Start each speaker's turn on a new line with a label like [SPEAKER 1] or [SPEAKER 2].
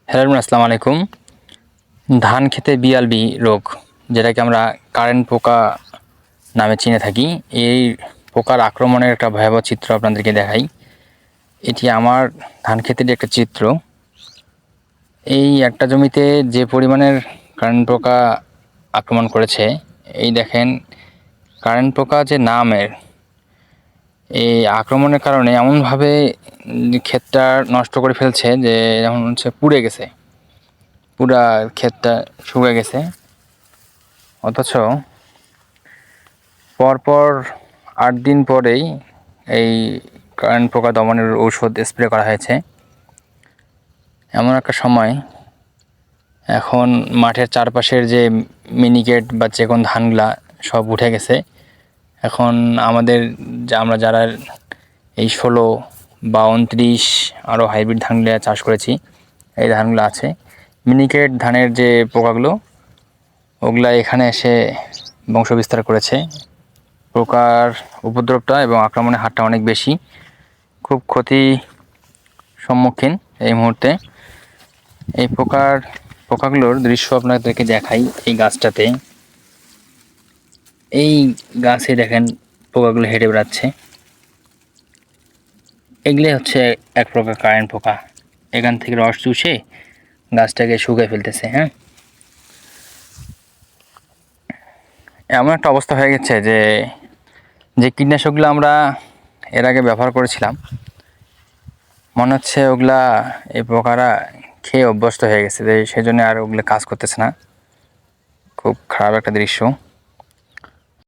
[SPEAKER 1] Hello আসসালামু আলাইকুম। ধান খেতে বিআলবি রোগ, যেটাকে আমরা কারেন্ট পোকা নামে চিনে থাকি, এই পোকার আক্রমণের একটা ভয়াবহ চিত্র আপনাদেরকে দেখাই। এটি আমার ধান ক্ষেতের একটা চিত্র। এই একটা জমিতে যে পরিমাণের কারেন্ট পোকা আক্রমণ করেছে, এই দেখেন কারেন্ট পোকা যে নামের, এই আক্রমণের কারণে এমনভাবে ক্ষেতটা নষ্ট করে ফেলছে যে যেমন হচ্ছে পুড়ে গেছে, পুরা ক্ষেতটা শুকিয়ে গেছে। অথচ পরপর 8 দিন পরেই এই কারেন্ট পোকা দমনের ঔষধ স্প্রে করা হয়েছে। এমন একটা সময়, এখন মাঠের চারপাশের যে মিনিকেট বা যে কোন ধানগুলা সব উঠে গেছে। এখন আমরা যারা এই 16 বা 29 আরও হাইব্রিড ধানগুলো চাষ করেছি, এই ধানগুলো আছে, মিনিকেট ধানের যে পোকাগুলো, ওগুলা এখানে এসে বংশবিস্তার করেছে। পোকার উপদ্রবটা এবং আক্রমণের হারটা অনেক বেশি, খুব ক্ষতি সম্মুখীন এই মুহূর্তে। এই পোকাগুলোর দৃশ্য আপনাদেরকে দেখাই। এই গাছটাতে, এই গাছে দেখেন পোকাগুলো হেঁটে বেড়াচ্ছে। এগুলো হচ্ছে এক প্রকার কারেন্ট পোকা, এখান থেকে রস চুষে গাছটাকে শুকিয়ে ফেলতেছে। হ্যাঁ, এমন একটা অবস্থা হয়ে গেছে যে যে কীটনাশকগুলো আমরা এর আগে ব্যবহার করেছিলাম, মনে হচ্ছে ওগুলা এই পোকারা খেয়ে অভ্যস্ত হয়ে গেছে, সেজন্য আর ওগুলো কাজ করতেছে না। খুব খারাপ একটা দৃশ্য।